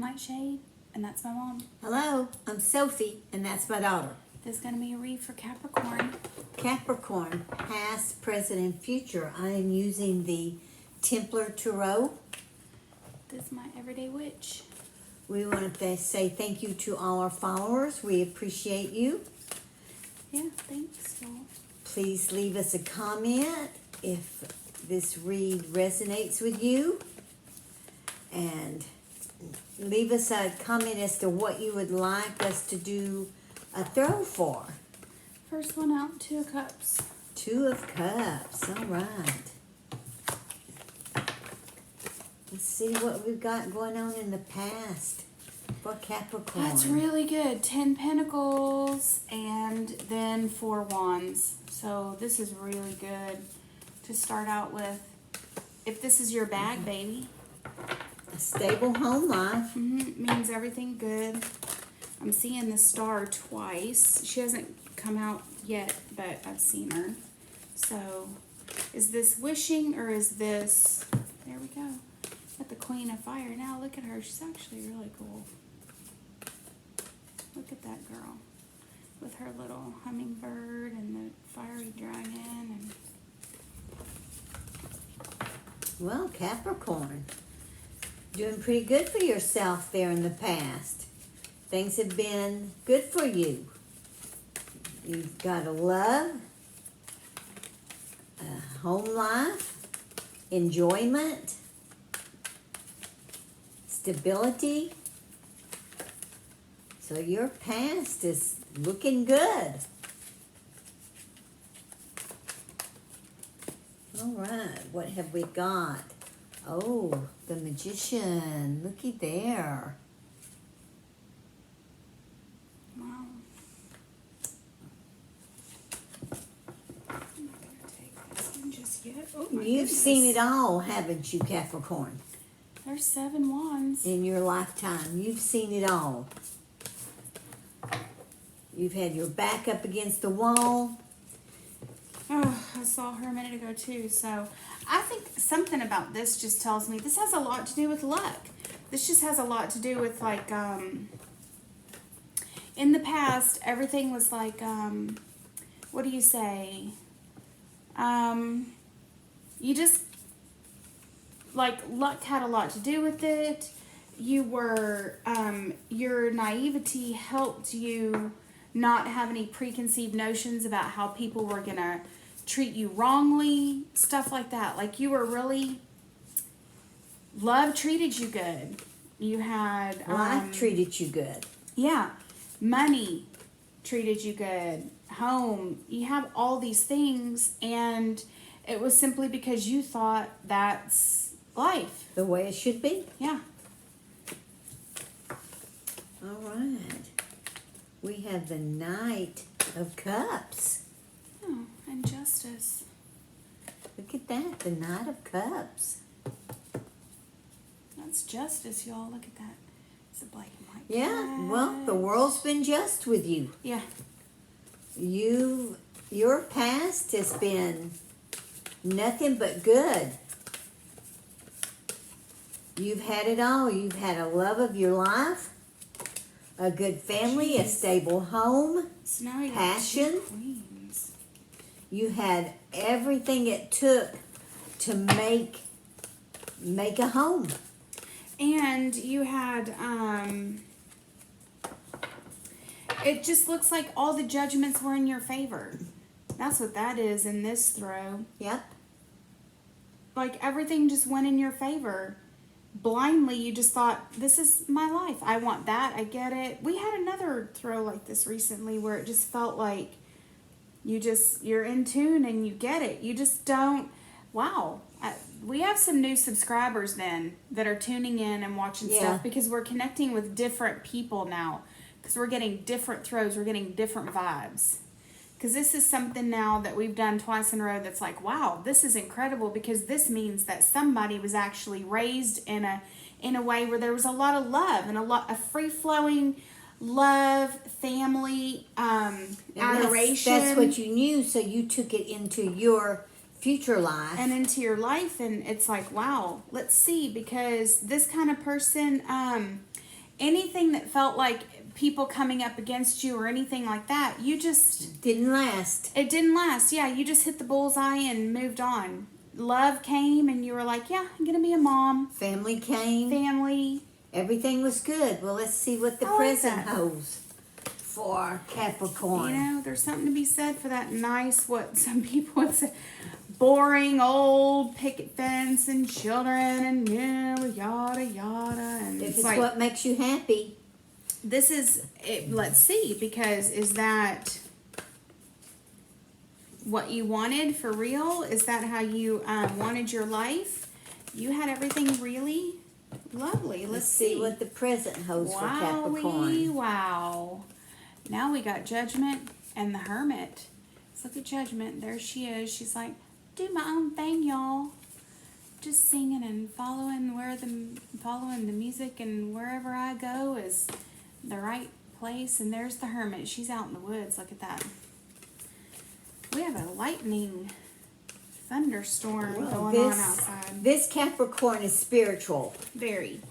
NightShade, and that's my mom. Hello, I'm Sophie, and that's my daughter. This is going to be a read for Capricorn. Capricorn, past, present, and future. I am using the Templar Tarot. This is my everyday witch. We want to say thank you to all our followers. We appreciate you. Yeah, thanks, y'all. Please leave us a comment if this read resonates with you. And leave us a comment as to what you would like us to do a throw for. First one out, 2 of Cups. 2 of Cups, all right. Let's see what we've got going on in the past for Capricorn. That's really good. 10 Pentacles and then 4 Wands. So this is really good to start out with. If this is your bag, baby. A stable home life. Means everything good. I'm seeing the star twice. She hasn't come out yet, but I've seen her. So, is this wishing or is this... There we go. Got the Queen of Fire. Now look at her. She's actually really cool. Look at that girl. With her little hummingbird and the fiery dragon. And Well, Capricorn, doing pretty good for yourself there in the past. Things have been good for you. You've got a love, a home life, enjoyment, stability. So your past is looking good. All right, what have we got? Oh, the Magician. Looky there. wow. I'm not going to take this one just yet. Oh my You've goodness. seen it all, haven't you, Capricorn? There's 7 Wands. In your lifetime, you've seen it all. You've had your back up against the wall. Oh, I saw her a minute ago too. So I think something about this just tells me this has a lot to do with luck. This just has a lot to do with like, in the past, everything was like, what do you say? You just, like, luck had a lot to do with it. You were, your naivety helped you not have any preconceived notions about how people were going to treat you wrongly, stuff like that. Like, you were really, love treated you good. You had... Life treated you good. Yeah. Money treated you good. Home. You have all these things, and it was simply because you thought that's life. The way it should be. Yeah. All right. We have the Knight of Cups. Oh, and Justice. Look at that, the Knight of Cups. That's justice, y'all. Look at that. It's a black and white Yeah, well, the cat. world's been just with you. Yeah. Your past has been nothing but good. You've had it all. You've had a love of your life, a good family, a Jeez. stable home, So now we got passion. 2 queens. You had everything it took to make a home. And you had, it just looks like all the judgments were in your favor. That's what that is in this throw. Yep. Like, everything just went in your favor. Blindly, you just thought, this is my life. I want that. I get it. We had another throw like this recently where it just felt like you're in tune and you get it. You just don't, wow. We have some new subscribers then that are tuning in and watching stuff because we're connecting with different people now. Because we're getting different throws. We're getting different vibes. Because this is something now that we've done twice in a row that's like, wow, this is incredible, because this means that somebody was actually raised in a way where there was a lot of love and a lot of free-flowing love, family, adoration. That's what you knew, so you took it into your future life. And into your life, and it's like, wow, let's see, because this kind of person, anything that felt like people coming up against you or anything like that, you just... Didn't last. It didn't last. Yeah, you just hit the bullseye and moved on. Love came and you were like, yeah, I'm going to be a mom. Family came. Family. Everything was good. Well, let's see what the I like present that. holds for Capricorn. You know, there's something to be said for that nice, what some people would say, boring old picket fence and children and yada yada. And If it's it's like, what makes you happy. this is it. Let's see, because is that what you wanted for real? Is that how you wanted your life? You had everything really lovely. Let's see what the present holds for Capricorn. Wowee, wow. Now we got Judgment and the Hermit. Let's look at Judgment. There she is. She's like, do my own thing, y'all. Just singing and following the music, and wherever I go is the right place. And there's the Hermit. She's out in the woods. Look at that. We have a lightning thunderstorm going on outside. This Capricorn is spiritual. Very.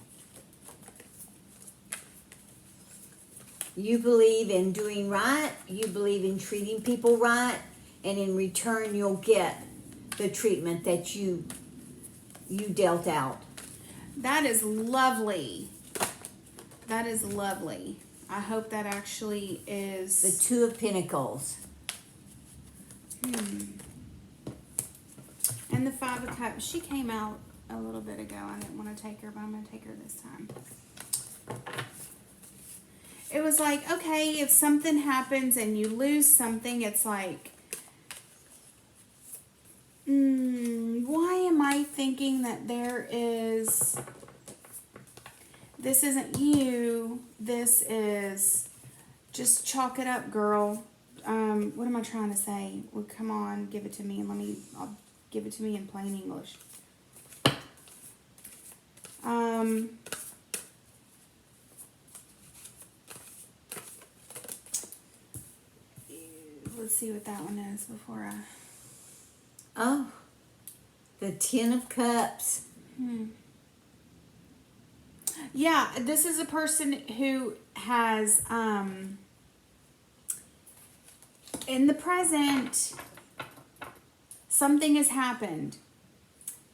You believe in doing right. You believe in treating people right. And in return, you'll get the treatment that you dealt out. That is lovely. That is lovely. I hope that actually is... The Two of Pentacles. And the Five of Cups. She came out a little bit ago. I didn't want to take her, but I'm going to take her this time. It was like, okay, if something happens and you lose something, it's like, why am I thinking that there is, this isn't you, this is, just chalk it up, girl. What am I trying to say? Well, come on, give it to me. I'll give it to me in plain English. Let's see what that one is before I... Oh, the Ten of Cups. Yeah, this is a person who has, in the present, something has happened.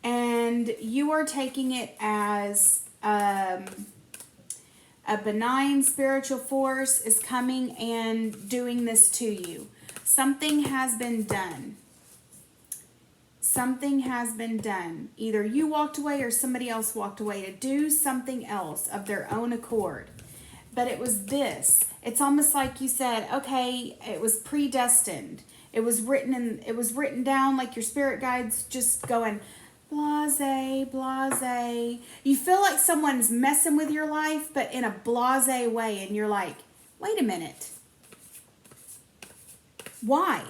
And you are taking it as a benign spiritual force is coming and doing this to you. Something has been done. Something has been done. Either you walked away or somebody else walked away to do something else of their own accord. But it was this. It's almost like you said, okay, it was predestined. It was written down like your spirit guides just going, blase, blase. You feel like someone's messing with your life, but in a blase way. And you're like, wait a minute. Why?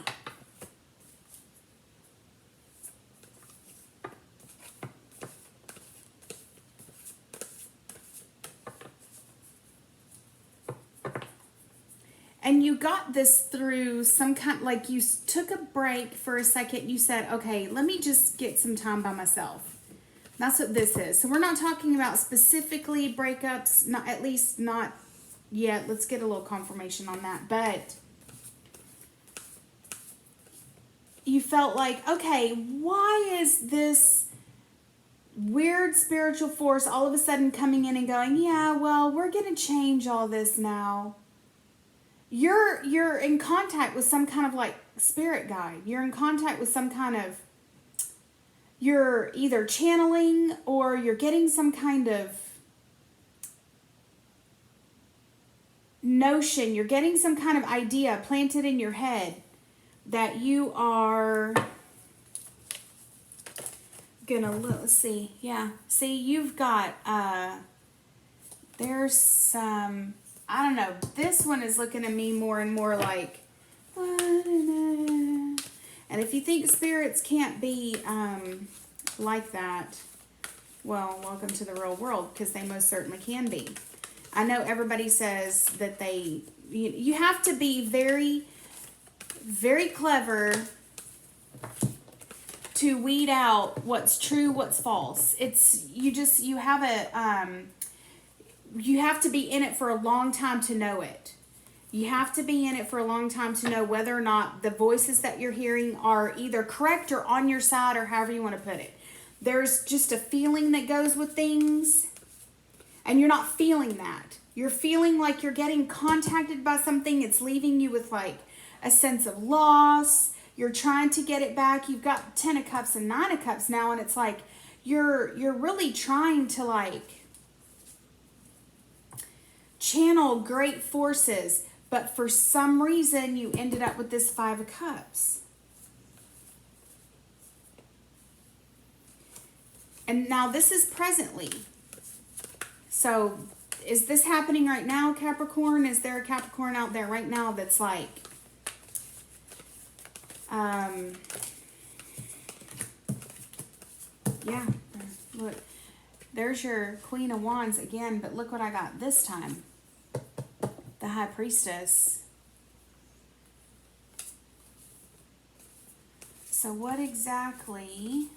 And you got this through some kind, like you took a break for a second. You said, okay, let me just get some time by myself. That's what this is. So we're not talking about specifically breakups, not, at least not yet. Let's get a little confirmation on that. But you felt like, okay, why is this weird spiritual force all of a sudden coming in and going, yeah, well, we're going to change all this now. You're in contact with some kind of like spirit guide. You're in contact with some kind of, you're either channeling or you're getting some kind of notion. You're getting some kind of idea planted in your head that you are gonna let's see. Yeah. See, you've got, there's some, I don't know. This one is looking at me more and more like, and if you think spirits can't be like that, well, welcome to the real world, because they most certainly can be. I know everybody says that you have to be very, very clever to weed out what's true, what's false. You have a, you have to be in it for a long time to know it. You have to be in it for a long time to know whether or not the voices that you're hearing are either correct or on your side, or however you want to put it. There's just a feeling that goes with things, and you're not feeling that. You're feeling like you're getting contacted by something. It's leaving you with like a sense of loss. You're trying to get it back. You've got 10 of Cups and 9 of Cups now, and it's like you're really trying to like channel great forces, but for some reason you ended up with this 5 of Cups. And now this is presently. So is this happening right now, Capricorn? Is there a Capricorn out there right now that's like, yeah, look, there's your Queen of Wands again, but look what I got this time. The High Priestess. So what exactly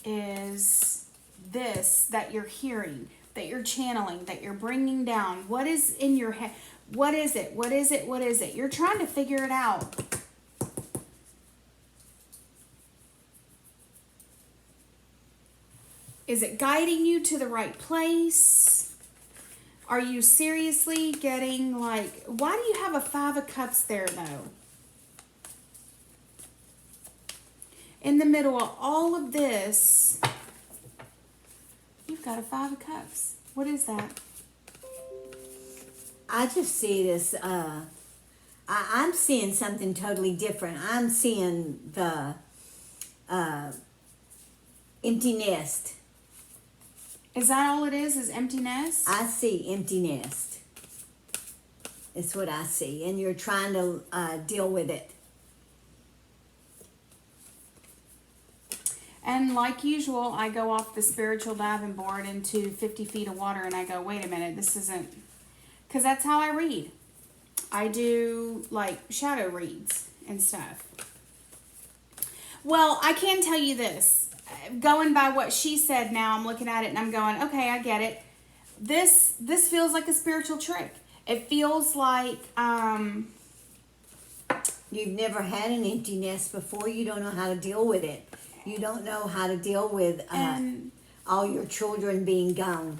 is this that you're hearing, that you're channeling, that you're bringing down? What is in your head? What is it? What is it? What is it? You're trying to figure it out. Is it guiding you to the right place? Are you seriously getting like, why do you have a 5 of Cups there though? In the middle of all of this, you've got a 5 of Cups. What is that? I just see this, I'm seeing something totally different. I'm seeing the empty nest. Is that all it is emptiness? I see empty nest. It's what I see. And you're trying to deal with it. And like usual, I go off the spiritual diving board into 50 feet of water and I go, wait a minute, this isn't... Because that's how I read. I do like shadow reads and stuff. Well, I can tell you this. Going by what she said now, I'm looking at it and I'm going, okay, I get it. This feels like a spiritual trick. It feels like... You've never had an empty nest before. You don't know how to deal with it. You don't know how to deal with all your children being gone.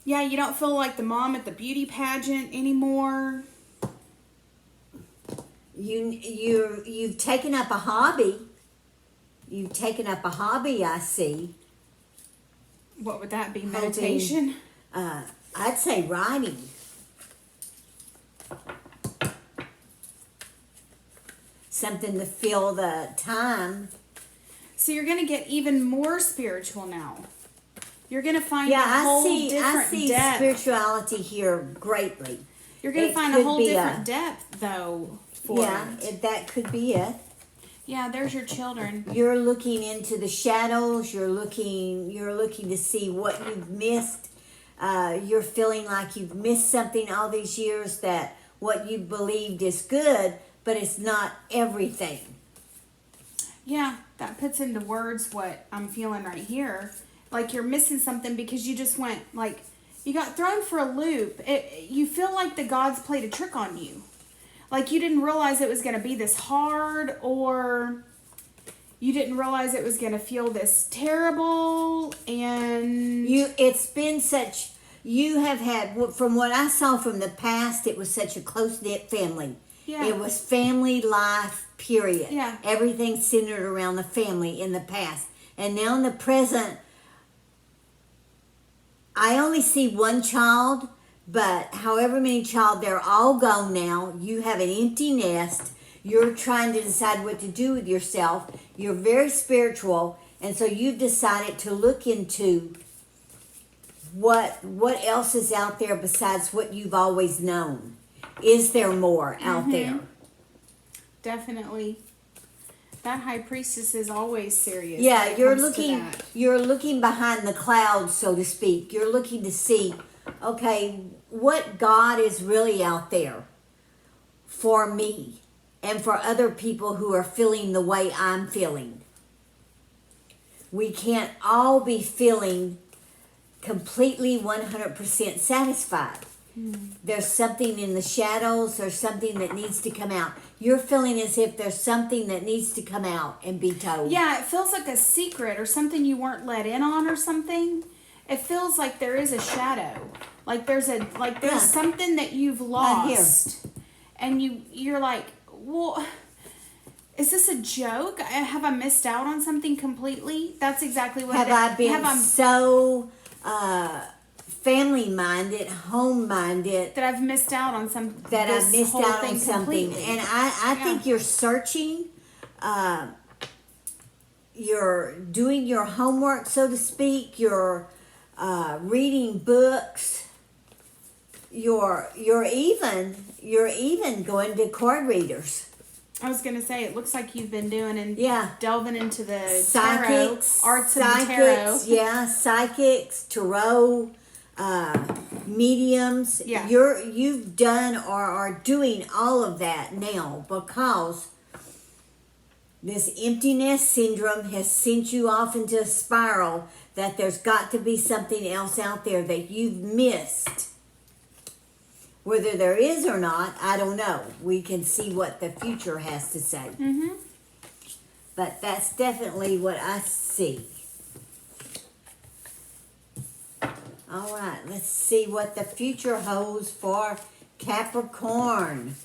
Yeah, you don't feel like the mom at the beauty pageant anymore. You've taken up a hobby. You've taken up a hobby, I see. What would that be? Meditation? I'd say writing. Something to fill the time. So you're going to get even more spiritual now. You're going to find a whole different I see depth. Spirituality here greatly. You're going to find a whole different depth, though, for it. That could be it. Yeah, there's your children. You're looking into the shadows. You're looking to see what you've missed. You're feeling like you've missed something all these years, that what you believed is good, but it's not everything. Yeah, that puts into words what I'm feeling right here. Like you're missing something because you just went, like, you got thrown for a loop. You feel like the gods played a trick on you. Like you didn't realize it was going to be this hard, or you didn't realize it was going to feel this terrible. And it's been such, you have had, from what I saw from the past, it was such a close-knit family. Yeah. It was family life, period. Yeah. Everything centered around the family in the past. And now in the present, I only see one child, but however many child, they're all gone now. You have an empty nest. You're trying to decide what to do with yourself. You're very spiritual, and so you've decided to look into what else is out there besides what you've always known. Is there more out there? Definitely. That High Priestess is always serious. Yeah, you're looking behind the clouds, so to speak. You're looking to see, okay, what God is really out there for me and for other people who are feeling the way I'm feeling. we can't all be feeling completely 100% satisfied. There's something in the shadows. There's something that needs to come out. You're feeling as if there's something that needs to come out and be told. Yeah, it feels like a secret or something you weren't let in on or something. It feels like there is a shadow. Like there's something that you've lost. And you're like, well, is this a joke? Have I missed out on something completely? That's exactly what Have I so family-minded, home-minded, that I've missed out on something. that I've missed out on something. Completely. And I think you're searching, you're doing your homework, so to speak, you're reading books, you're even going to card readers. I was gonna say, it looks like you've been doing and Yeah. delving into the Psychics, tarot, arts of the tarot. yeah, psychics, tarot, mediums. Yeah. You've done or are doing all of that now because this emptiness syndrome has sent you off into a spiral that there's got to be something else out there that you've missed. Whether there is or not, I don't know. We can see what the future has to say. Mm-hmm. But that's definitely what I see. All right, let's see what the future holds for Capricorn.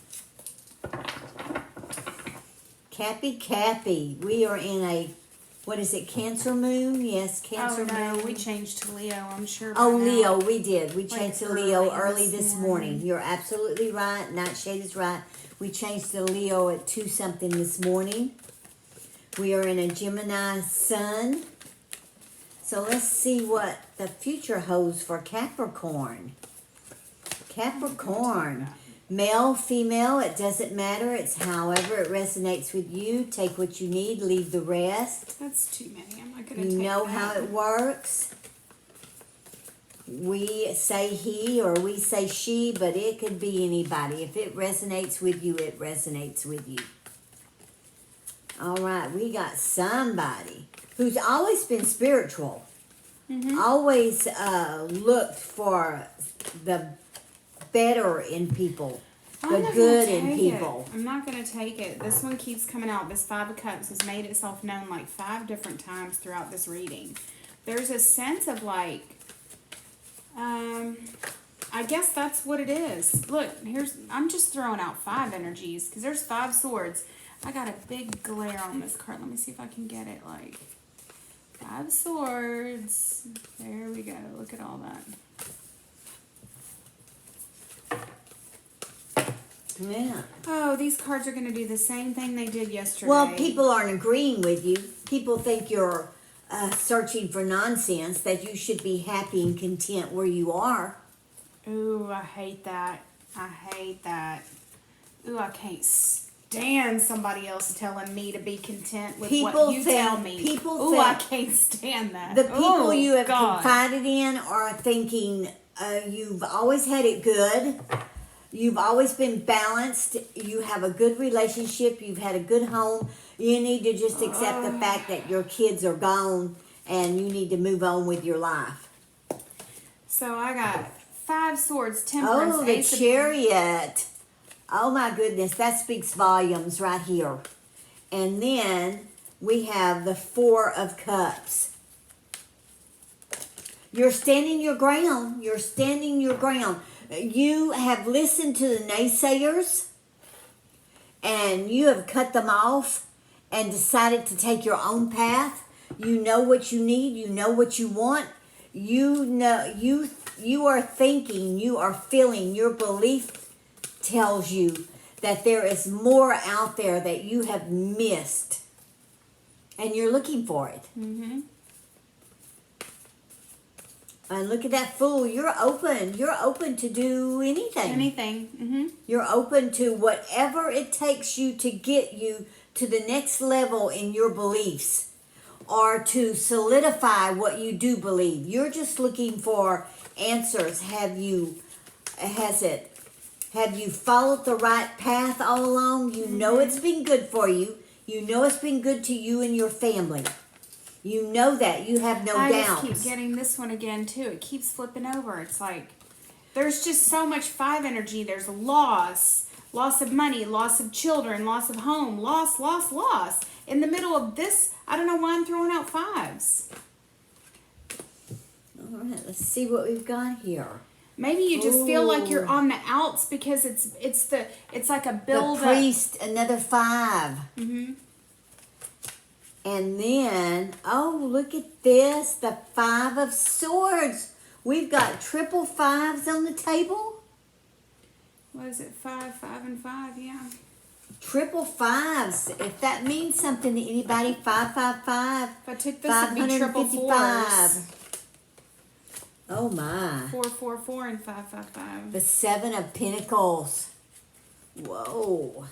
Cappy, we are in a, what is it, Cancer moon? Yes, Cancer no, moon. we changed to Leo, I'm sure. Oh, by now. Leo, we did. We changed to Leo early this morning. morning. You're absolutely right. NightShade is right. We changed to Leo at 2 something this morning. We are in a Gemini sun. So let's see what the future holds for Capricorn. Capricorn. Male, female, it doesn't matter. It's however it resonates with you. Take what you need, leave the rest. That's too many. I'm not going to You take know that. how it works. We say he or we say she, but it could be anybody. If it resonates with you, it resonates with you. All right, we got somebody who's always been spiritual. Always looked for the better in people, the good in people. I'm not going to take it. This one keeps coming out. This Five of Cups has made itself known like 5 different times throughout this reading. There's a sense of like, I guess that's what it is. Look, I'm just throwing out 5 energies because there's 5 swords. I got a big glare on this card. Let me see if I can get it like 5 swords. There we go. Look at all that. Yeah. Oh, these cards are going to do the same thing they did yesterday. Well, people aren't agreeing with you. People think you're searching for nonsense, that you should be happy and content where you are. Ooh, I hate that. I hate that. Ooh, I can't stand somebody else telling me to be content with what you tell me. Ooh, I can't stand that. The people you have God. confided in are thinking you've always had it good. You've always been balanced. You have a good relationship. You've had a good home. You need to just accept the fact that your kids are gone and you need to move on with your life. So I got 5 swords, temperance, Oh, the ace of- chariot. Oh my goodness, that speaks volumes right here. And then we have the 4 of Cups. You're standing your ground. You're standing your ground. You have listened to the naysayers and you have cut them off and decided to take your own path. You know what you need. You know what you want. You know you are thinking, you are feeling, your belief tells you that there is more out there that you have missed and you're looking for it. Mm-hmm. And look at that Fool. You're open. You're open to do anything. Anything. Mm-hmm. You're open to whatever it takes you to get you to the next level in your beliefs or to solidify what you do believe. You're just looking for answers. Have you followed the right path all along? You know it's been good for you. You know it's been good to you and your family. You know that. You have no I doubts. just keep getting this one again too. It keeps flipping over. It's like there's just so much 5 energy. There's loss of money, loss of children, loss of home, loss. In the middle of this, I don't know why I'm throwing out 5s. All right, let's see what we've got here. Maybe you just feel like you're Ooh. on the outs because it's like a build The priest, another 5. Mm-hmm. And then, oh, look at this, the 5 of Swords. We've got triple 5s on the table. What is it? 5, 5, and 5, yeah. Triple 5s. If that means something to anybody, 555. If I took this, it'd be triple 4s. Oh my. 4, 4, 4, and 5, 5, 5. The 7 of Pentacles. Whoa.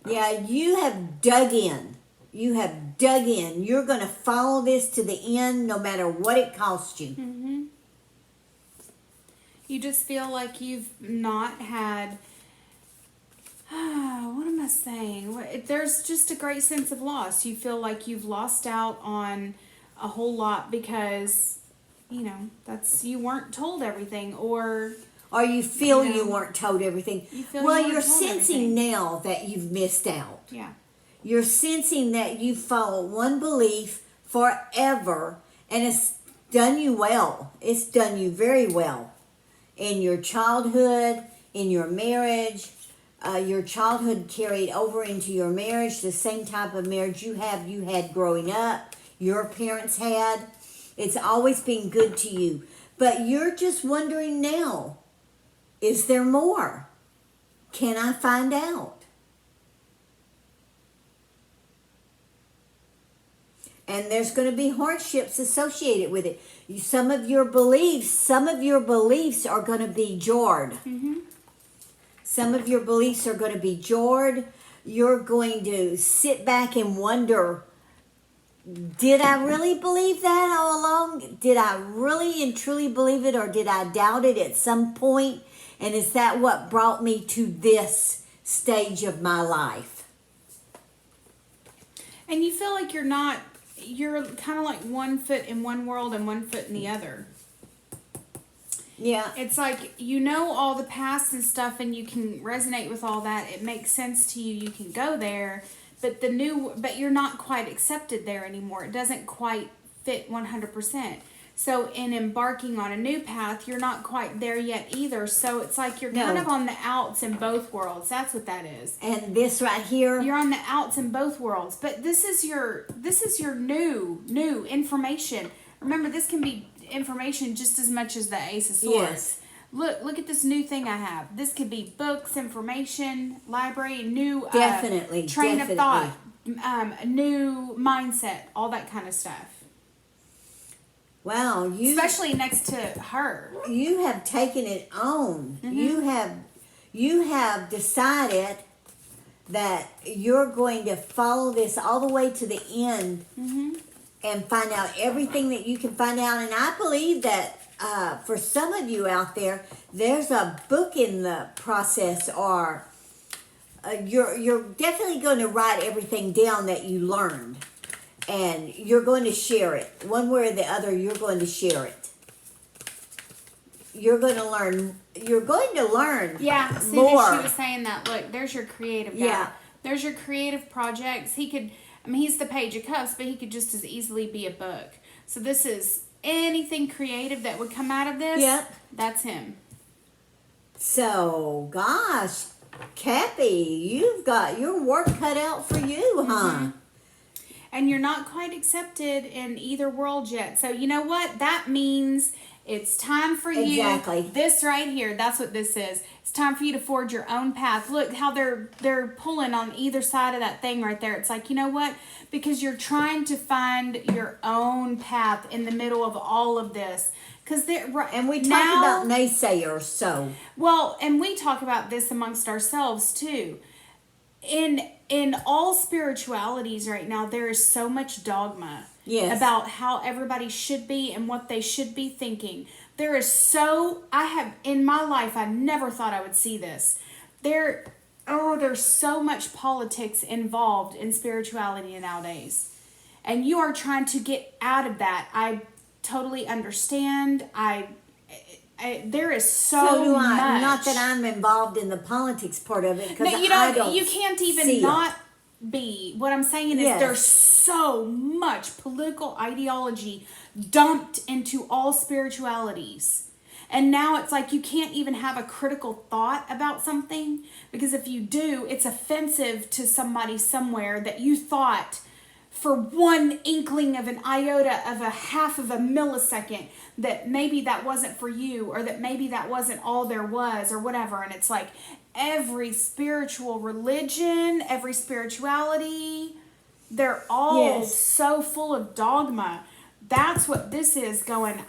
Yeah, you have dug in. You have dug in. You're going to follow this to the end no matter what it costs you. Mm-hmm. You just feel like you've not had... what am I saying? There's just a great sense of loss. You feel like you've lost out on a whole lot because, you weren't told everything, or you feel you weren't told everything. Well, you're sensing now that you've missed out. Yeah. You're sensing that you follow one belief forever, and it's done you well. It's done you very well. In your childhood, in your marriage, your childhood carried over into your marriage, the same type of marriage you had growing up, your parents had. It's always been good to you. But you're just wondering now, is there more? Can I find out? And there's going to be hardships associated with it. Some of your beliefs are going to be jarred. Mm-hmm. Some of your beliefs are going to be jarred. You're going to sit back and wonder, did I really believe that all along? Did I really and truly believe it, or did I doubt it at some point? And is that what brought me to this stage of my life? And you feel like you're kind of like 1 foot in one world and 1 foot in the other. Yeah. It's like, all the past and stuff, and you can resonate with all that. It makes sense to you. You can go there, but but you're not quite accepted there anymore. It doesn't quite fit 100%. So in embarking on a new path, you're not quite there yet either. So it's like you're kind of on the outs in both worlds. That's what that is. And this right here, you're on the outs in both worlds. But this is your new information. Remember, this can be information just as much as the Ace of Swords. Yes. Look at this new thing I have. This could be books, information, library, new train of thought, new mindset, all that kind of stuff. Wow, especially next to her. You have taken it on. Mm-hmm. You have decided that you're going to follow this all the way to the end. Mm-hmm. And find out everything that you can find out. And I believe that for some of you out there, there's a book in the process, or you're definitely going to write everything down that you learned. And you're going to share it. One way or the other, you're going to share it. You're going to learn. You're going to learn Yeah, as soon more. as she was saying that, look, there's your creative guy. Yeah. There's your creative projects. He's the Page of Cups, but he could just as easily be a book. So this is anything creative that would come out of this. Yep. That's him. So, gosh, Cappy, you've got your work cut out for you, huh? Mm-hmm. And you're not quite accepted in either world yet. So you know what? That means it's time for you. Exactly. This right here, that's what this is. It's time for you to forge your own path. Look how they're pulling on either side of that thing right there. It's like, you know what? Because you're trying to find your own path in the middle of all of this. And we talk about naysayers, so. Well, and we talk about this amongst ourselves too. In all spiritualities right now, there is so much dogma about how everybody should be and what they should be thinking. In my life, I never thought I would see this. there's so much politics involved in spirituality nowadays. And you are trying to get out of that. I totally understand. There is so do I. much. Not that I'm involved in the politics part of it, because No, you can't even not be. What I'm saying is there's so much political ideology dumped into all spiritualities. And now it's like you can't even have a critical thought about something, because if you do, it's offensive to somebody somewhere that you thought for one inkling of an iota of a half of a millisecond that maybe that wasn't for you, or that maybe that wasn't all there was, or whatever. And it's like every spiritual religion, every spirituality, they're all so full of dogma. That's what this is going,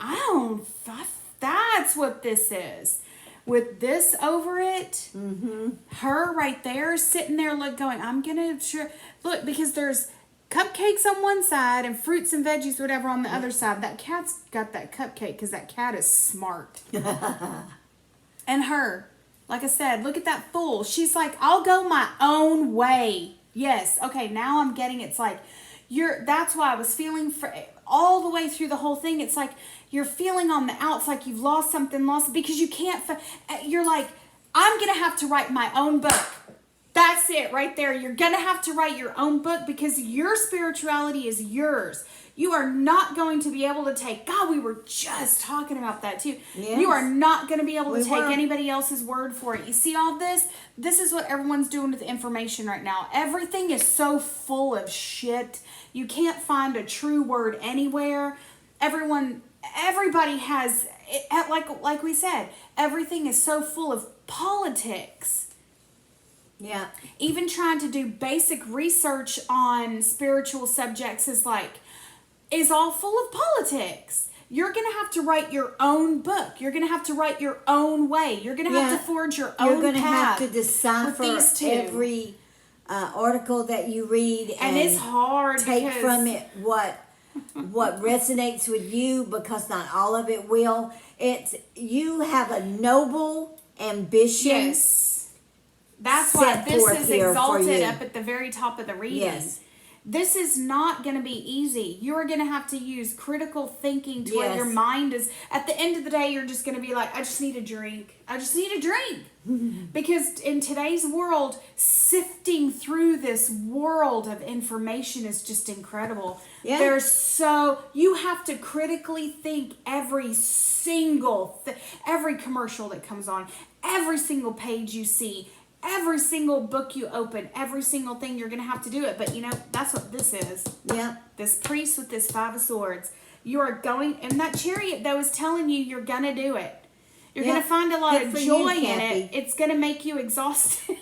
that's what this is. With this over it, her right there sitting there going, I'm going to, look, because there's cupcakes on one side and fruits and veggies, whatever, on the other side. That cat's got that cupcake because that cat is smart. And her, like I said, look at that fool. She's like, I'll go my own way. Yes. Okay. Now I'm getting, it's like, that's why I was feeling for all the way through the whole thing. It's like, you're feeling on the outs like you've lost something, because you can't, you're like, I'm going to have to write my own book. That's it right there. You're going to have to write your own book, because your spirituality is yours. You are not going to be able to take, God, we were just talking about that too. Yes. You are not going to be able to take anybody else's word for it. You see all this? This is what everyone's doing with information right now. Everything is so full of shit. You can't find a true word anywhere. Everybody has, like we said, everything is so full of politics. Yeah. Even trying to do basic research on spiritual subjects is all full of politics. You're going to have to write your own book. You're going to have to write your own way. You're going to have to forge your own path. You're going to have to decipher every article that you read, and it's hard. Take from it what resonates with you, because not all of it will. You have a noble ambition. Yes. That's why this is exalted up at the very top of the reading. Yes. This is not going to be easy. You're going to have to use critical thinking to where your mind is, at the end of the day, you're just going to be like, I just need a drink. I just need a drink. Because in today's world, sifting through this world of information is just incredible. Yeah. You have to critically think every single, every commercial that comes on, every single page you see, every single book you open, every single thing, you're going to have to do it. But that's what this is. Yeah. This priest with this 5 of swords. You are going, and that chariot though is telling you you're going to do it. You're going to find a lot of joy in it. It's going to make you exhausted.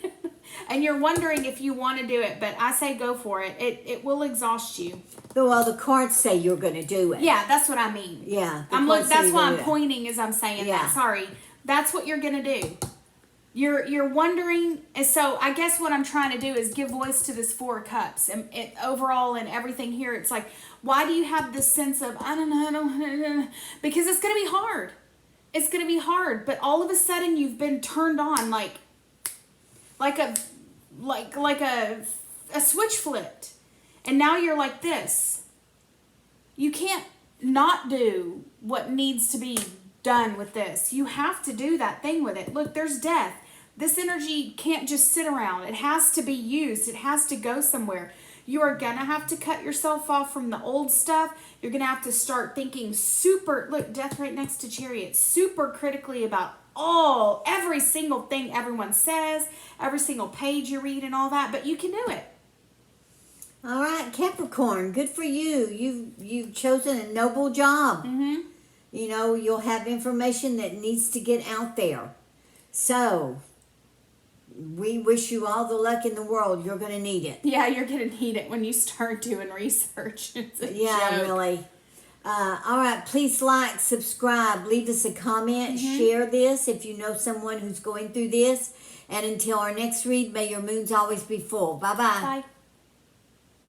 And you're wondering if you want to do it, but I say go for it. It will exhaust you. Well, the cards say you're going to do it. Yeah, that's what I mean. Yeah. That's why I'm pointing as I'm saying that. Sorry. That's what you're going to do. You're wondering, and so I guess what I'm trying to do is give voice to this 4 of Cups, and overall and everything here. It's like, why do you have this sense of I don't know, because it's going to be hard. It's going to be hard, but all of a sudden you've been turned on like a switch flipped, and now you're like this. You can't not do what needs to be done with this. You have to do that thing with it. Look, there's death. This energy can't just sit around. It has to be used. It has to go somewhere. You are going to have to cut yourself off from the old stuff. You're going to have to start thinking look, death right next to chariot, super critically about every single thing everyone says, every single page you read and all that, but you can do it. All right, Capricorn, good for you. You've chosen a noble job. Mm-hmm. You'll have information that needs to get out there. So, we wish you all the luck in the world. You're going to need it. Yeah, you're going to need it when you start doing research. It's a joke. Really. All right, please like, subscribe, leave us a comment, share this if you know someone who's going through this. And until our next read, may your moons always be full. Bye-bye. Bye.